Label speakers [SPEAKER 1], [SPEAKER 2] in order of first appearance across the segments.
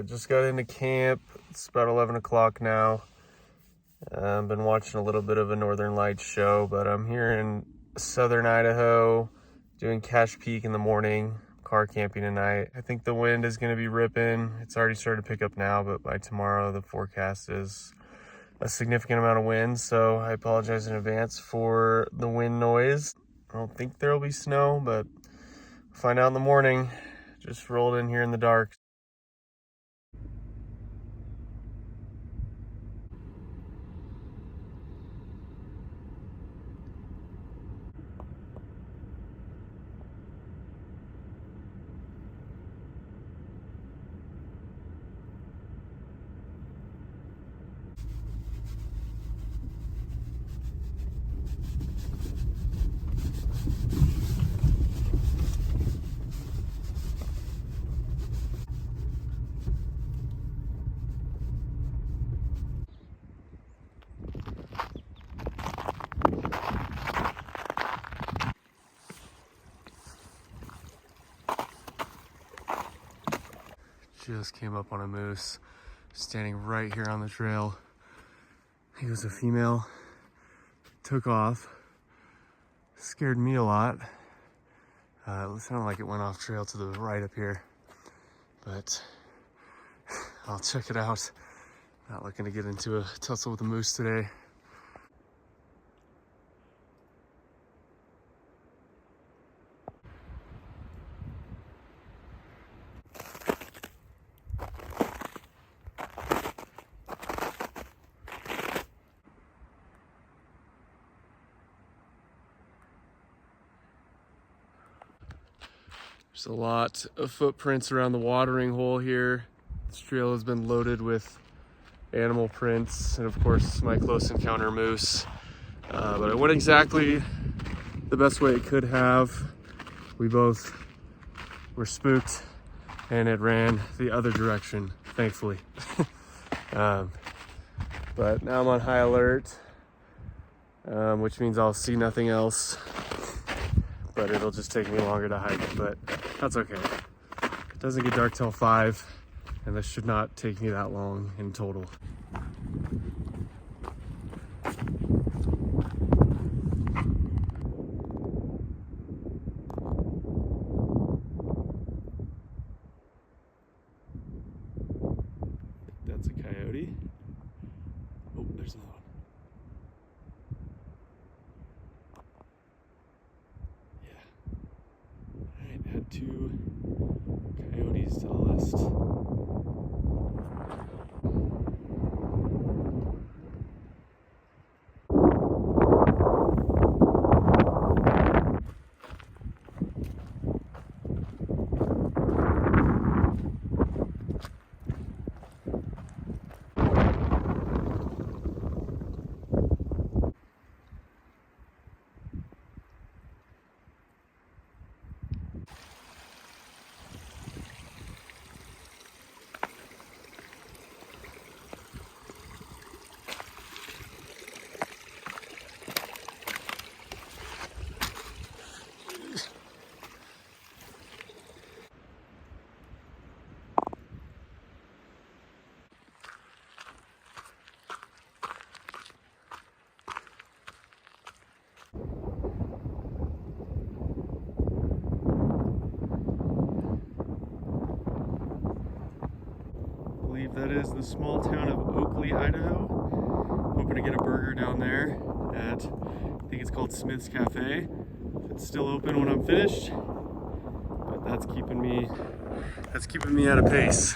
[SPEAKER 1] just got into camp. It's about 11 o'clock now. I've been watching a little bit of a Northern Lights show, but I'm here in southern Idaho doing Cache Peak in the morning, car camping tonight. I think the wind is going to be ripping. It's already started to pick up now, but by tomorrow the forecast is a significant amount of wind, so I apologize in advance for the wind noise. I don't think there will be snow, but we'll find out in the morning. Just rolled in here in the dark. Just came up on a moose standing right here on the trail. He was a female, took off, scared me a lot. It sounded like it went off trail to the right up here, but I'll check it out. Not looking to get into a tussle with a moose today. There's a lot of footprints around the watering hole here. This trail has been loaded with animal prints and of course my close encounter moose. But it went exactly the best way it could have. We both were spooked and it ran the other direction, thankfully. But now I'm on high alert, which means I'll see nothing else. But it'll just take me longer to hike, but that's okay. It doesn't get dark till 5, and this should not take me that long in total. That's a coyote. Oh, there's another one. Add 2 coyotes to the list. That is the small town of Oakley, Idaho. Hoping to get a burger down there at, I think it's called Smith's Cafe. It's still open when I'm finished, but that's keeping me at a pace.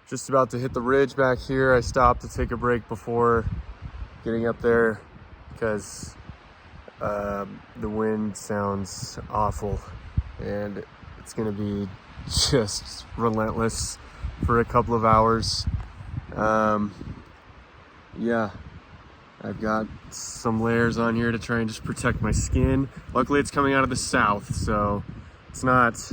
[SPEAKER 1] Just about to hit the ridge back here. I stopped to take a break before getting up there because the wind sounds awful and it's gonna be just relentless for a couple of hours. Yeah, I've got some layers on here to try and just protect my skin. Luckily it's coming out of the south, so it's not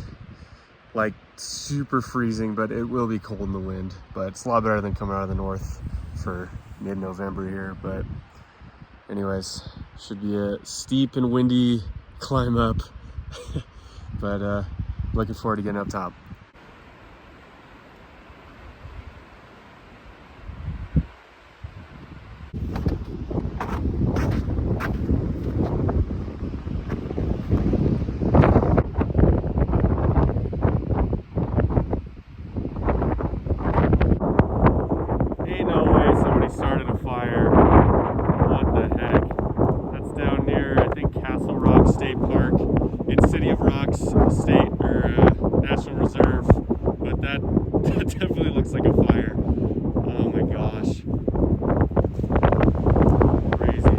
[SPEAKER 1] like super freezing, but it will be cold in the wind. But it's a lot better than coming out of the north for mid-November here. But anyways, should be a steep and windy climb up. But looking forward to getting up top. Ain't no way somebody started a fire. What the heck? That's down near, I think, Castle Rock State Park. It's City of Rocks State or National Reserve. But that definitely looks like a fire. Oh my gosh. Crazy.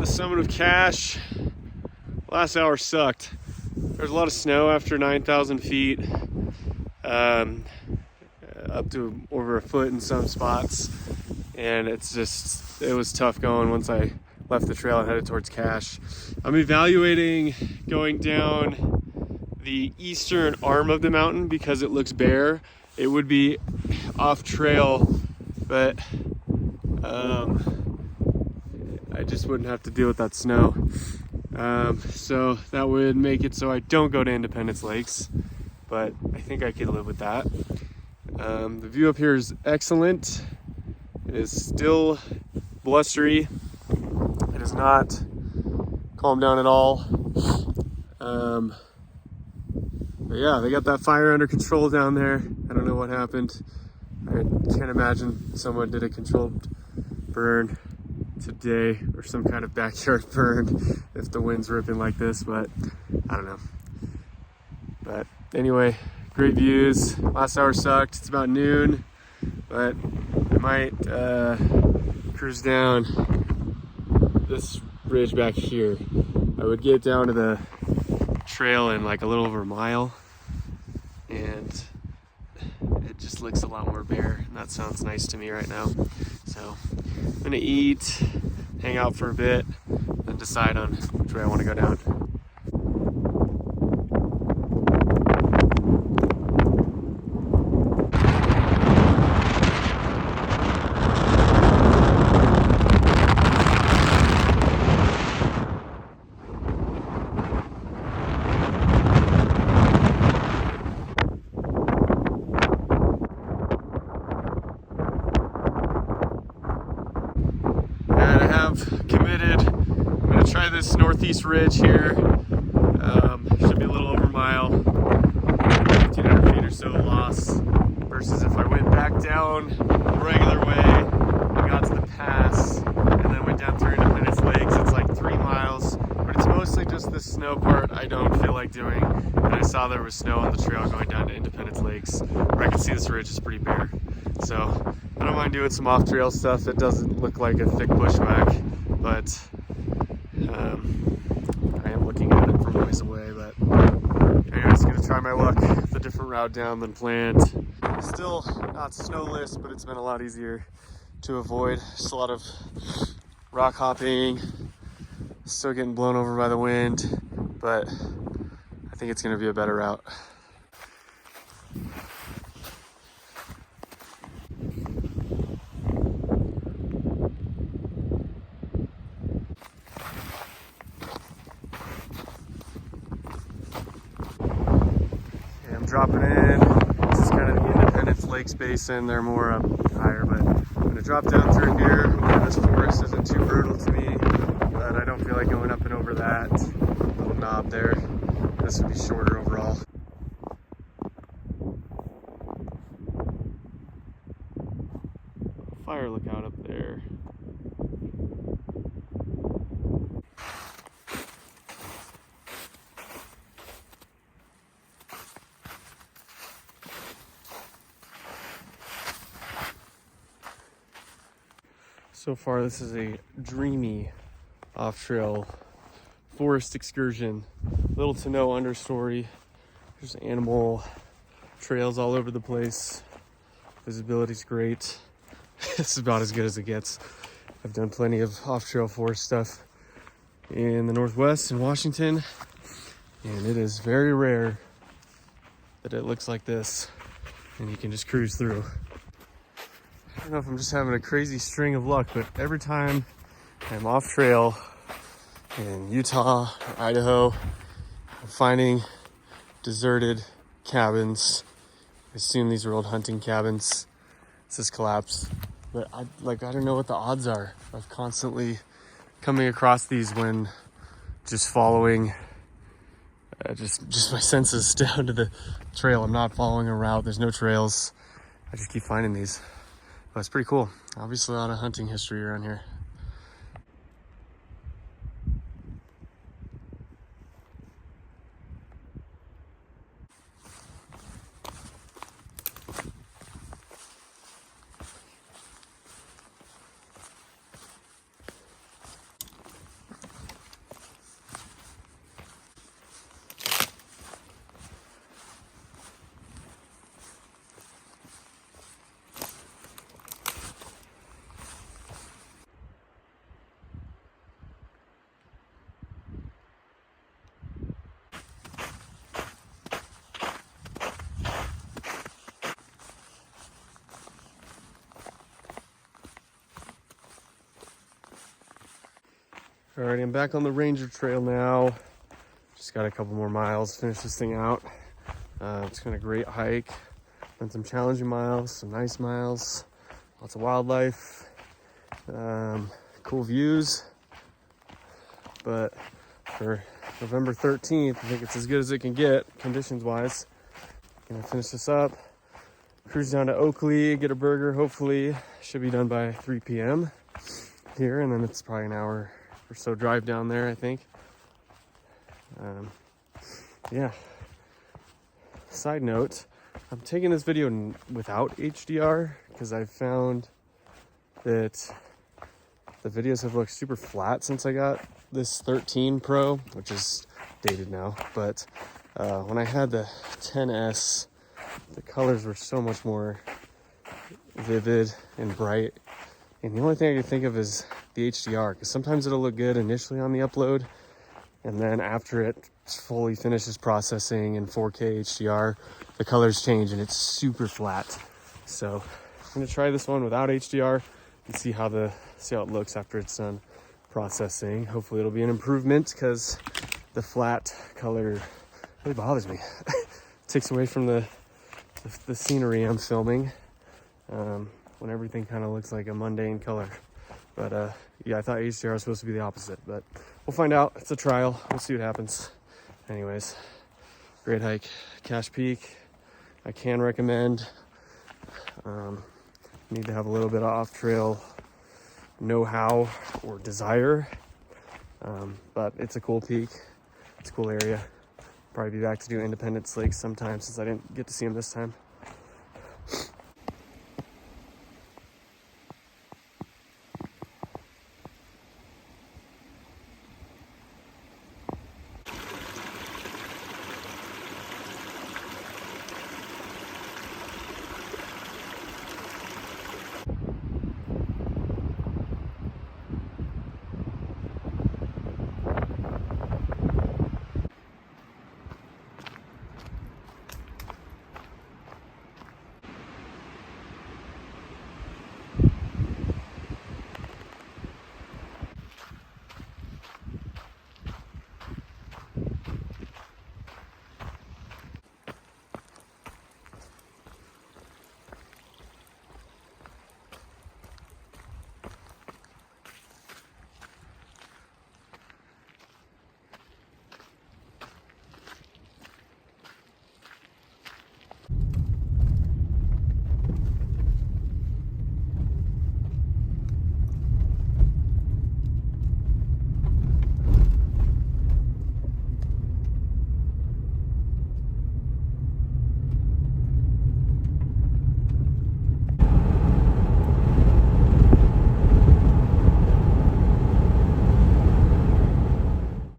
[SPEAKER 1] Summit of Cache. Last hour sucked. There's a lot of snow after 9,000 feet, up to over a foot in some spots, and it was tough going once I left the trail and headed towards Cache. I'm evaluating going down the eastern arm of the mountain because it looks bare. It would be off trail, but I just wouldn't have to deal with that snow. So that would make it so I don't go to Independence Lakes, but I think I could live with that. The view up here is excellent. It is still blustery. It is not calmed down at all. But yeah, they got that fire under control down there. I don't know what happened. I can't imagine someone did a controlled burn today or some kind of backyard burn if the wind's ripping like this, but I don't know. But anyway, great views. Last hour sucked. It's about noon, but I might cruise down this ridge back here. I would get down to the trail in like a little over a mile, and it just looks a lot more bare, and that sounds nice to me right now. So I'm gonna eat, hang out for a bit, and decide on which way I want to go down. Committed. I'm gonna try this northeast ridge here. Should be a little over a mile, 1,500 feet or so loss, versus if I went back down the regular way, to the pass and then went down through Independence Lakes. It's like 3 miles, but it's mostly just the snow part I don't feel like doing. And I saw there was snow on the trail going down to Independence Lakes, where I can see this ridge is pretty bare. So I don't mind doing some off-trail stuff that doesn't look like a thick bushwhack, but I am looking at it from a ways away. But anyways, gonna try my luck with a different route down than planned. Still not snowless, but it's been a lot easier to avoid. Just a lot of rock hopping, still getting blown over by the wind, but I think it's gonna be a better route. Dropping in. This is kind of the Independence Lakes Basin. They're more up higher, but I'm gonna drop down through here. This forest isn't too brutal to me, but I don't feel like going up and over that little knob there. This would be shorter overall. Fire lookout up there. So far, this is a dreamy off-trail forest excursion. Little to no understory. There's animal trails all over the place. Visibility's great. This is about as good as it gets. I've done plenty of off-trail forest stuff in the Northwest in Washington, and it is very rare that it looks like this and you can just cruise through. I don't know if I'm just having a crazy string of luck, but every time I'm off trail in Utah or Idaho, I'm finding deserted cabins. I assume these are old hunting cabins. This has collapsed, but I don't know what the odds are of constantly coming across these when just following just my senses down to the trail. I'm not following a route. There's no trails. I just keep finding these. But it's pretty cool. Obviously a lot of hunting history around here. Alright, I'm back on the Ranger Trail now. Just got a couple more miles, finish this thing out. It's been a great hike. Done some challenging miles, some nice miles, lots of wildlife, cool views. But for November 13th, I think it's as good as it can get, conditions-wise. Gonna finish this up, cruise down to Oakley, get a burger, hopefully. Should be done by 3 p.m. here, and then it's probably an hour or so drive down there, I think. Yeah. Side note, I'm taking this video without HDR because I've found that the videos have looked super flat since I got this 13 Pro, which is dated now. But when I had the 10S, the colors were so much more vivid and bright. And the only thing I can think of is the HDR, because sometimes it'll look good initially on the upload, and then after it fully finishes processing in 4K HDR, the colors change and it's super flat. So I'm gonna try this one without HDR and see how it looks after it's done processing. Hopefully it'll be an improvement, because the flat color really bothers me. It takes away from the scenery I'm filming. When everything kind of looks like a mundane color. But yeah, I thought HDR was supposed to be the opposite, but we'll find out. It's a trial. We'll see what happens. Anyways, great hike. Cache Peak, I can recommend. Need to have a little bit of off-trail know-how or desire. But it's a cool peak. It's a cool area. Probably be back to do Independence Lake sometime since I didn't get to see them this time.